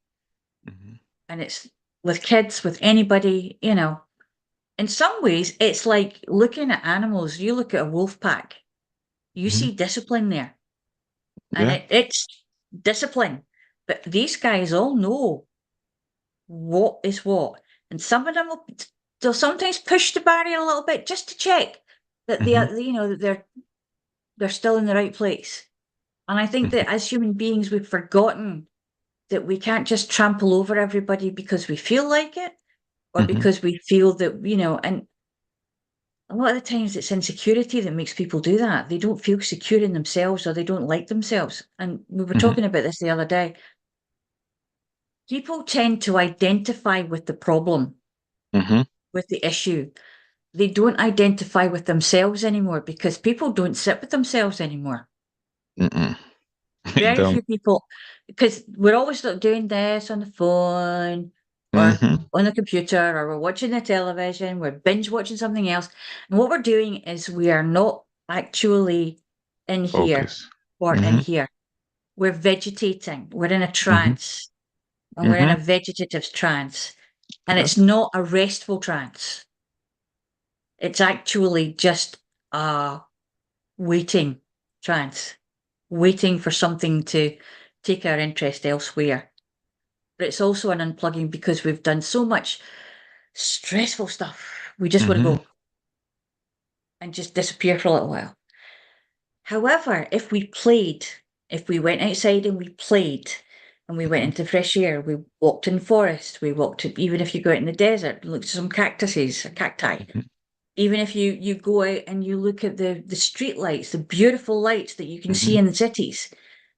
Mhm. And it's with kids, with anybody, in some ways, it's like looking at animals. You look at a wolf pack, you Mhm. see discipline there, and Yeah. it's discipline. But these guys all know what is what. And some of them they'll sometimes push the barrier a little bit just to check that they Mhm. are, that they're still in the right place. And I think Mhm. that as human beings, we've forgotten that we can't just trample over everybody because we feel like it, or Mhm. because we feel that, and a lot of the times it's insecurity that makes people do that. They don't feel secure in themselves or they don't like themselves. And we were Mhm. talking about this the other day. People tend to identify with the problem, Mhm. with the issue. They don't identify with themselves anymore because people don't sit with themselves anymore. Mm-mm. Very Don't. few people, because we're always doing this on the phone or Mhm. on the computer, or we're watching the television, we're binge watching something else. And what we're doing is we are not actually in here Focus. or in Mhm. here. We're vegetating, we're in a Mhm. trance, and we're in a Mhm. vegetative trance. And Yep. it's not a restful trance. It's actually just a waiting trance, waiting for something to take our interest elsewhere. But it's also an unplugging because we've done so much stressful stuff. We just want to Mm-hmm. go and just disappear for a little while. However, if we went outside and we played, and we went Mm-hmm. into fresh air, we walked in forest, we walked, even if you go out in the desert, look at some cactuses, cacti. Mm-hmm. Even if you go out and you look at the street lights, the beautiful lights that you can see Mm-hmm. in the cities,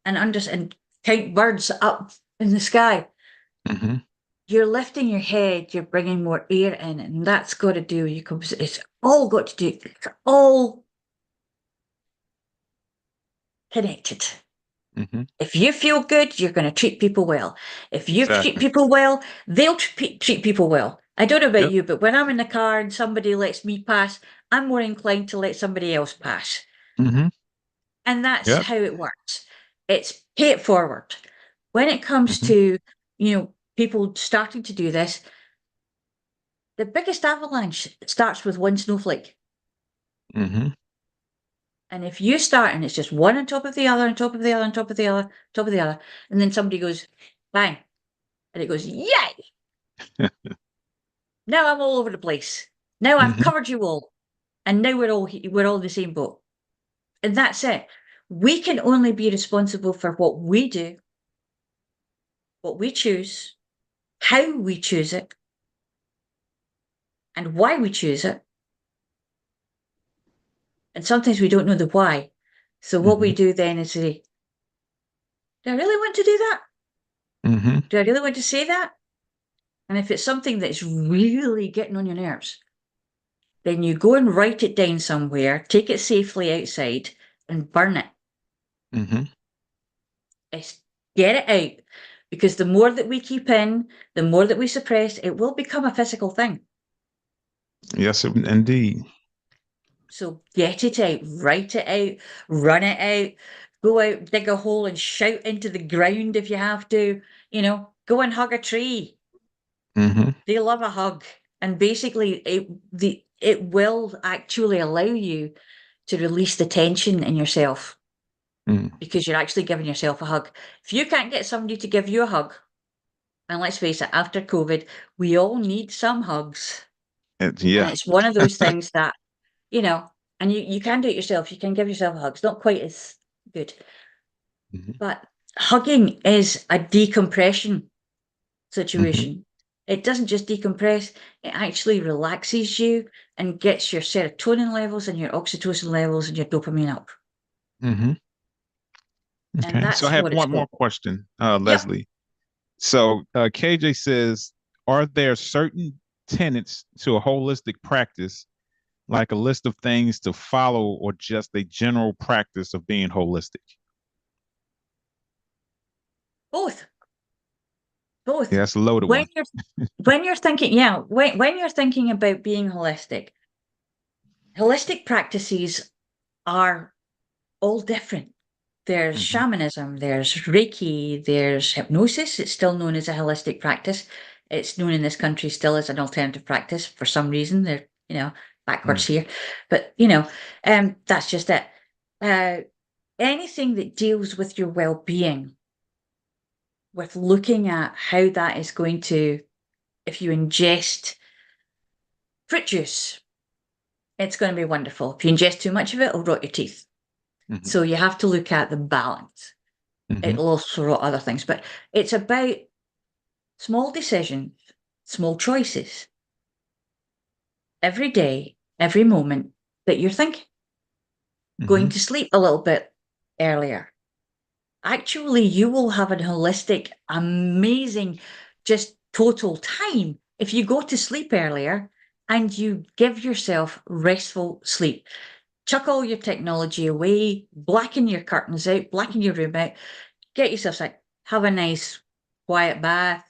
and count birds up in the sky, Mm-hmm. you're lifting your head, you're bringing more air in, and that's got to do you. It's all got to do. It's all connected. Mm-hmm. If you feel good, you're going to treat people well. If you treat Exactly. people well, they'll treat people well. I don't know about Yep. you, but when I'm in the car and somebody lets me pass, I'm more inclined to let somebody else pass. Mm-hmm. And that's Yep. how it works. It's pay it forward. When it comes Mm-hmm. to, people starting to do this, the biggest avalanche starts with one snowflake. Mm-hmm. And if you start and it's just one on top of the other, on top of the other, on top of the other, top of the other, and then somebody goes, bang, and it goes, yay! Now I'm all over the place. Now I've Mm-hmm. covered you all. And now we're all in the same boat. And that's it. We can only be responsible for what we do, what we choose, how we choose it, and why we choose it. And sometimes we don't know the why. So what Mm-hmm. we do then is say, do I really want to do that? Mm-hmm. Do I really want to say that? And if it's something that's really getting on your nerves, then you go and write it down somewhere, take it safely outside, and burn it. Mm-hmm. It's, get it out. Because the more that we keep in, the more that we suppress, it will become a physical thing. Yes, indeed. So get it out, write it out, run it out, go out, dig a hole and shout into the ground if you have to, go and hug a tree. Mm-hmm. They love a hug. And basically it will actually allow you to release the tension in yourself Mm. because you're actually giving yourself a hug. If you can't get somebody to give you a hug, and let's face it, after COVID, we all need some hugs. And Yeah. it's one of those things that, and you can do it yourself. You can give yourself a hug. It's not quite as good. Mm-hmm. But hugging is a decompression Mm-hmm. situation. It doesn't just decompress, it actually relaxes you and gets your serotonin levels and your oxytocin levels and your dopamine up. Mm-hmm. And Okay. So I that's have what it's one for. more question, Yep. Leslie. So KJ says, are there certain tenets to a holistic practice, like a list of things to follow, or just a general practice of being holistic? Both. Both. Yeah, that's a loaded When one. you're when you're thinking, yeah, when you're thinking about being holistic practices are all different. There's Mm-hmm. shamanism, there's Reiki, there's hypnosis. It's still known as a holistic practice. It's known in this country still as an alternative practice for some reason. They're, backwards here. But, that's just it. Uh, Anything that deals with your well-being, with looking at how that is going to, if you ingest fruit juice, it's going to be wonderful. If you ingest too much of it, it'll rot your teeth. Mm-hmm. So you have to look at the balance. Mm-hmm. It'll also rot other things, but it's about small decisions, small choices every day, every moment that you're thinking. Mm-hmm. Going to sleep a little bit earlier. Actually, you will have a holistic, amazing, just total time if you go to sleep earlier and you give yourself restful sleep. Chuck all your technology away, blacken your curtains out, blacken your room out, get yourself like have a nice quiet bath,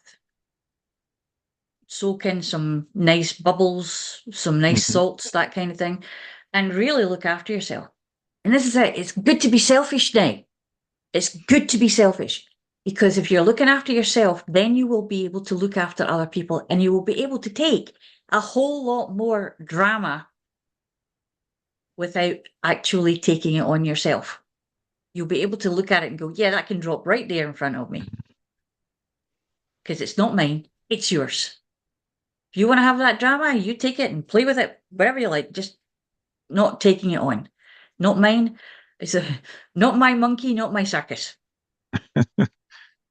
soak in some nice bubbles, some nice Mm-hmm. salts, that kind of thing, and really look after yourself. And this is it. It's good to be selfish now. It's good to be selfish. Because if you're looking after yourself, then you will be able to look after other people, and you will be able to take a whole lot more drama without actually taking it on yourself. You'll be able to look at it and go, yeah, that can drop right there in front of me because it's not mine, it's yours. If you want to have that drama, you take it and play with it wherever you like, just not taking it on. Not mine. Not my monkey, not my circus.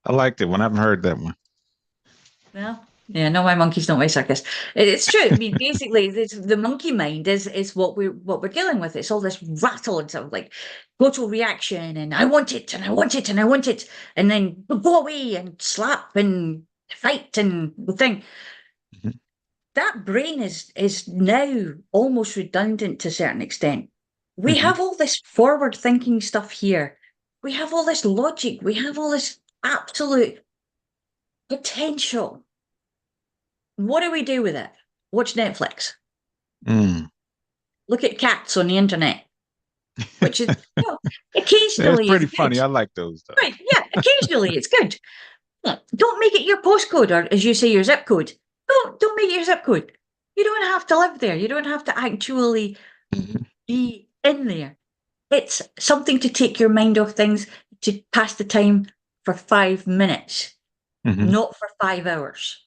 I liked it one. I haven't heard that one. Well, yeah, no, my monkey's not my circus. It's true. I mean, basically, the monkey mind is what we're dealing with. It's all this rattle and sort of like total reaction, and I want it, and I want it, and I want it, and then go away and slap and fight and the thing. Mhm. That brain is now almost redundant to a certain extent. We Mhm. have all this forward thinking stuff here. We have all this logic. We have all this absolute potential. What do we do with it? Watch Netflix. Mm. Look at cats on the internet, which is, It's occasionally is pretty good. funny. I like those though. Right, yeah, occasionally it's good. Don't make it your postcode, or as you say, your zip code. Don't make it your zip code. You don't have to live there. You don't have to actually Mhm. be in there. It's something to take your mind off things, to pass the time for 5 minutes, Mhm. not for 5 hours.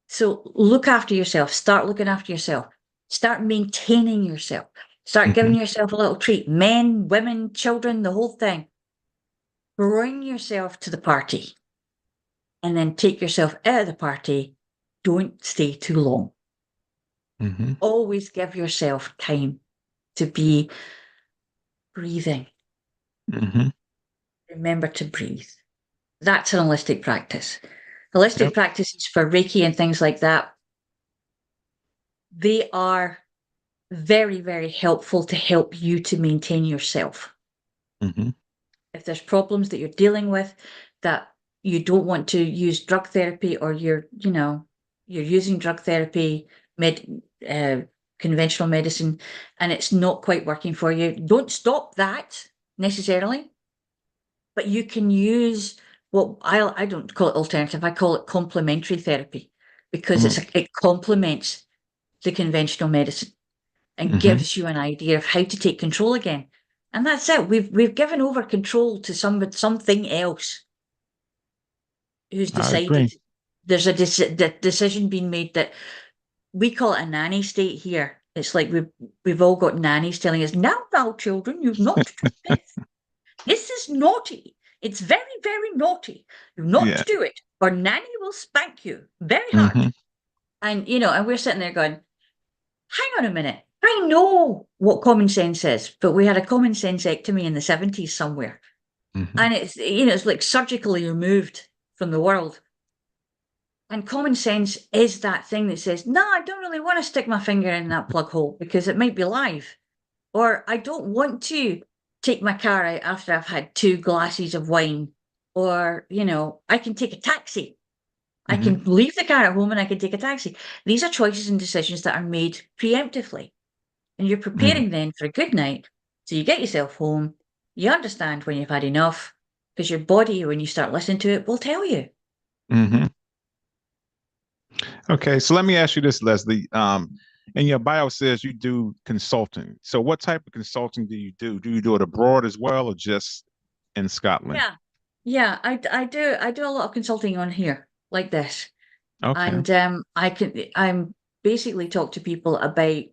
So look after yourself. Start looking after yourself. Start maintaining yourself. Start giving Mhm. yourself a little treat. Men, women, children, the whole thing. Bring yourself to the party and then take yourself out of the party. Don't stay too long. Mhm. Always give yourself time to be breathing. Mhm. Remember to breathe. That's an holistic practice. Holistic Yep. practices for Reiki and things like that, they are very, very helpful to help you to maintain yourself. Mhm. If there's problems that you're dealing with that you don't want to use drug therapy, or you're using drug therapy, med uh, conventional medicine, and it's not quite working for you, don't stop that necessarily, but you can use what I don't call it alternative, I call it complementary therapy, because Mm. it complements the conventional medicine and Mhm. gives you an idea of how to take control again. And that's it. We've given over control to something else who's I decided. agree. There's a decision being made that we call it a nanny state here. It's like we've all got nannies telling us, now, children, you've not to do this. This is naughty. It's very, very naughty. You've not Yeah. to do it, or nanny will spank you very hard. Mhm. And we're sitting there going, hang on a minute. I know what common sense is, but we had a common sensectomy in the 70s somewhere. Mhm. And it's like surgically removed from the world. And common sense is that thing that says, no, I don't really want to stick my finger in that plug hole because it might be live. Or I don't want to take my car out after I've had 2 glasses of wine. Or, I can take a taxi. I Mhm. can leave the car at home and I can take a taxi. These are choices and decisions that are made preemptively. And you're Mm. preparing then for a good night. So you get yourself home, you understand when you've had enough, because your body, when you start listening to it, will tell you. Mhm. Okay, so let me ask you this, Leslie. In your bio says you do consulting. So what type of consulting do you do? Do you do it abroad as well, or just in Scotland? Yeah. Yeah, I do a lot of consulting on here like this. Okay. And I'm basically talk to people about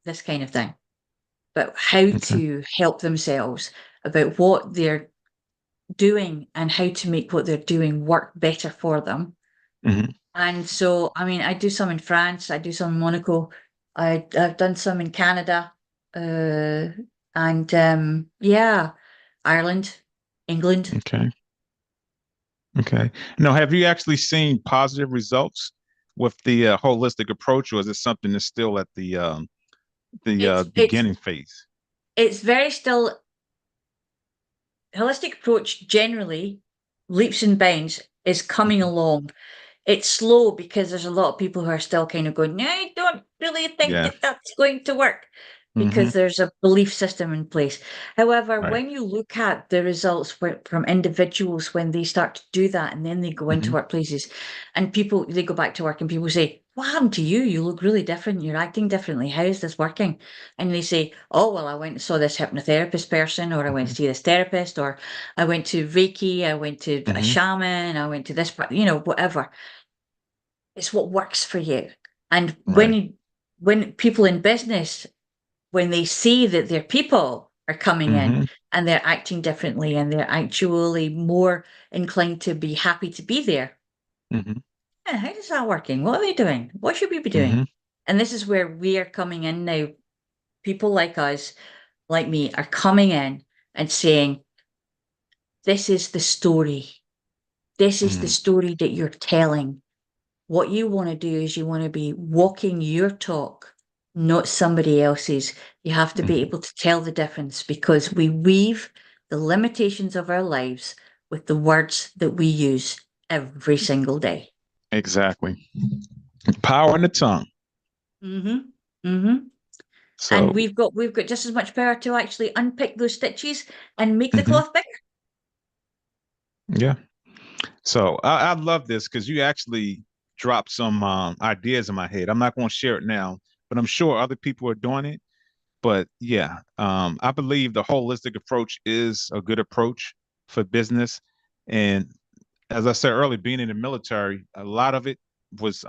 this kind of thing, about how Okay. to help themselves, about what they're doing and how to make what they're doing work better for them. Hmm. And so, I mean, I do some in France, I do some in Monaco, I've done some in Canada, uh, and yeah, Ireland, England. Okay. Okay. Now, have you actually seen positive results with the holistic approach, or is it something that's still at the It's it's beginning phase? it's very still holistic approach generally, leaps and bounds, is coming Mhm. along. It's slow because there's a lot of people who are still kind of going, I don't really think Yeah. that that's going to work. Mm-hmm. because there's a belief system in place. However, Right. when you look at the results from individuals when they start to do that and then they go into Mm-hmm. workplaces and people, they go back to work and people say, what happened to you? You look really different. You're acting differently. How is this working? And they say, oh, well, I went and saw this hypnotherapist person, or I went to Mm-hmm. see this therapist, or I went to Reiki, I went to a Mm-hmm. shaman, I went to this, whatever. It's what works for you. And Right. when people in business, when they see that their people are coming in Mm-hmm. and they're acting differently and they're actually more inclined to be happy to be there. Mm-hmm. Yeah, how does that working? What are they doing? What should we be Mm-hmm. doing? And this is where we are coming in now. People like us, like me, are coming in and saying, this is the story. This is the Mm-hmm. story that you're telling. What you want to do is you want to be walking your talk, not somebody else's. You have to be Mm-hmm. able to tell the difference because we weave the limitations of our lives with the words that we use every single day. Exactly. Power in the tongue. Mm-hmm. Mm-hmm. And So, we've got just as much power to actually unpick those stitches and make the mhm, cloth bigger. yeah. So I love this because you actually dropped some ideas in my head. I'm not going to share it now, but I'm sure other people are doing it. But yeah, I believe the holistic approach is a good approach for business. And as I said earlier, being in the military, a lot of it was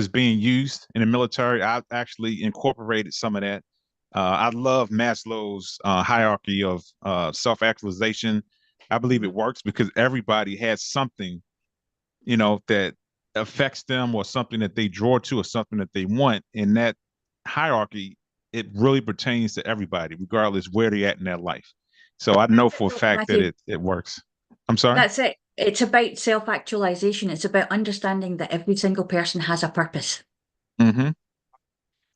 being used in the military. I actually incorporated some of that. I love Maslow's hierarchy of self-actualization. I believe it works because everybody has something, that affects them or something that they draw to or something that they want. And that hierarchy, it really pertains to everybody, regardless where they're at in their life. So I know That's it, for a though, fact that Matthew. it works. I'm sorry. That's it. It's about self-actualization. It's about understanding that every single person has a purpose. Mm-hmm.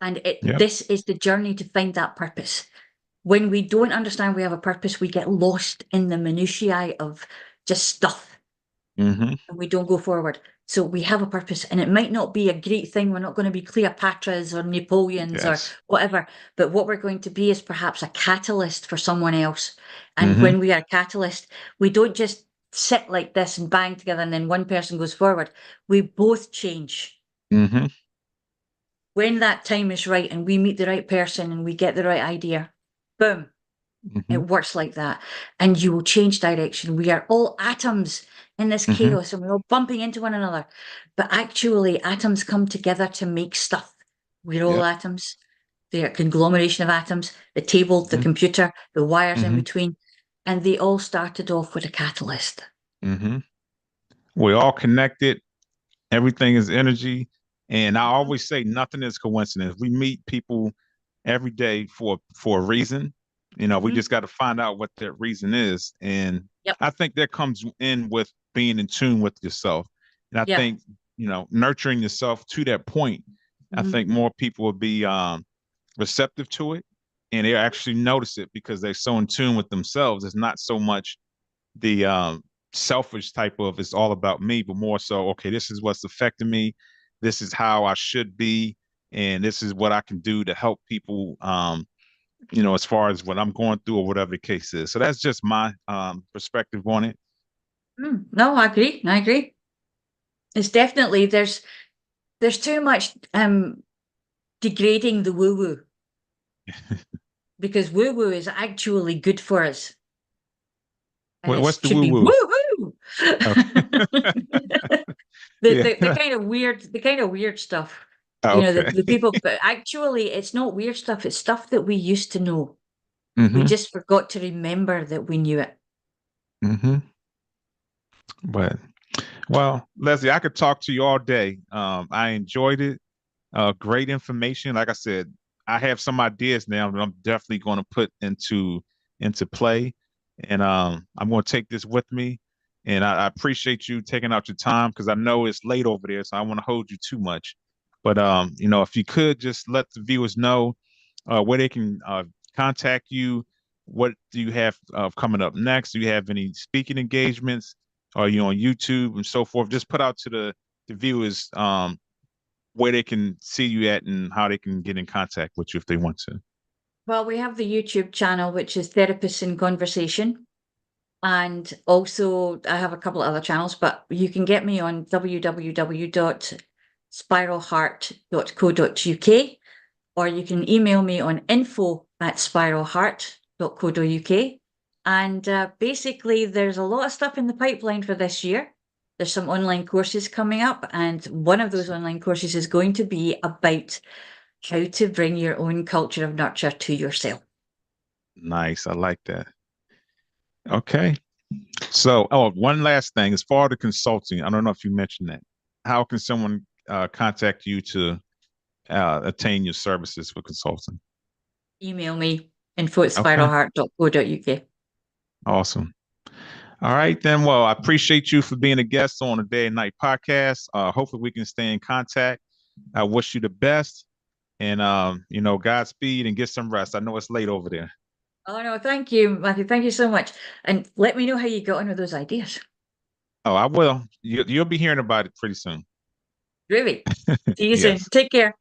And Yep. this is the journey to find that purpose. When we don't understand we have a purpose, we get lost in the minutiae of just stuff Mm-hmm. and we don't go forward. So we have a purpose, and it might not be a great thing. We're not going to be Cleopatras or Napoleons or Yes. whatever, but what we're going to be is perhaps a catalyst for someone else. And Mm-hmm. when we are a catalyst, we don't just sit like this and bang together and then one person goes forward. We both change. Mm-hmm. When that time is right and we meet the right person and we get the right idea, boom, Mm-hmm. it works like that. And you will change direction. We are all atoms in this Mm-hmm. chaos and we're all bumping into one another. But actually, atoms come together to make stuff. We're all Yep. atoms. They're a conglomeration of atoms, the table, the Mm-hmm. computer, the wires in Mm-hmm. between. And they all started off with a catalyst. Mm-hmm. We're all connected. Everything is energy. And I Mhm, always say nothing is coincidence. We meet people every day for a reason. We mhm. just got to find out what that reason is. And Yep, I think that comes in with being in tune with yourself. And I yep. think, nurturing yourself to that point, I Mhm. think more people will be receptive to it and they actually notice it because they're so in tune with themselves. It's not so much the selfish type of it's all about me, but more so, okay, this is what's affecting me. This is how I should be. And this is what I can do to help people, as far as what I'm going through or whatever the case is. So that's just my perspective on it. No, I agree. I agree. It's definitely there's too much degrading the woo woo because woo woo is actually good for us and it What's the should woo be woo? woo Okay. the Yeah. kind of weird stuff. Okay. The people, but actually it's not weird stuff, it's stuff that we used to know. We Hmm. just forgot to remember that we knew it. Hmm. But well, Leslie, I could talk to you all day. I enjoyed it. Great information. Like I said, I have some ideas now that I'm definitely going to put into play, and I'm going to take this with me. And I appreciate you taking out your time because I know it's late over there, so I want to hold you too much. But if you could just let the viewers know where they can contact you. What do you have coming up next? Do you have any speaking engagements? Are you on YouTube and so forth? Just put out to the viewers where they can see you at and how they can get in contact with you if they want to. Well, we have the YouTube channel, which is Therapists in Conversation. And also, I have a couple of other channels, but you can get me on www.spiralheart.co.uk, or you can email me on info@spiralheart.co.uk. And basically, there's a lot of stuff in the pipeline for this year. There's some online courses coming up, and one of those online courses is going to be about how to bring your own culture of nurture to yourself. Nice. I like that. Okay. So, oh, one last thing. As far as the consulting, I don't know if you mentioned that. How can someone contact you to attain your services for consulting? Email me Okay. info@spiralheart.co.uk. Awesome. All right, then. Well, I appreciate you for being a guest on a Day and Night podcast. Hopefully, we can stay in contact. I wish you the best, and Godspeed and get some rest. I know it's late over there. Oh no, thank you, Matthew. Thank you so much. And let me know how you got on with those ideas. Oh, I will. You'll be hearing about it pretty soon. Really. See you soon. Yes. Take care.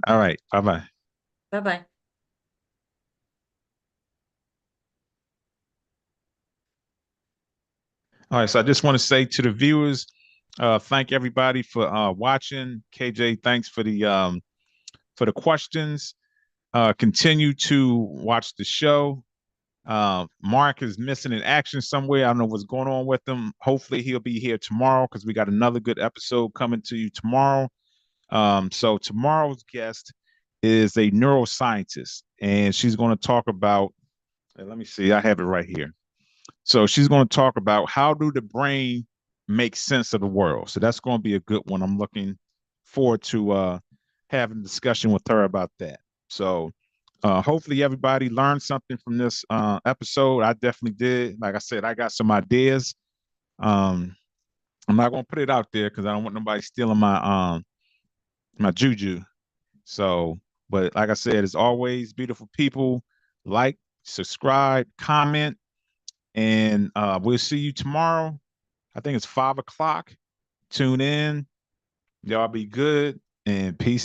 All right. Bye bye. Bye bye. All right. So I just want to say to the viewers, thank everybody for watching. KJ, thanks for the questions. Continue to watch the show. Mark is missing in action somewhere. I don't know what's going on with him. Hopefully he'll be here tomorrow because we got another good episode coming to you tomorrow. So tomorrow's guest is a neuroscientist, and she's going to talk about. Let me see. I have it right here. So she's going to talk about how do the brain make sense of the world. So that's going to be a good one. I'm looking forward to having a discussion with her about that. So hopefully everybody learned something from this episode. I definitely did. Like I said, I got some ideas. Um, I'm not going to put it out there because I don't want nobody stealing my juju. So, but like I said, as always, beautiful people, like, subscribe, comment, and we'll see you tomorrow. I think it's 5 o'clock. Tune in. Y'all be good and peace out.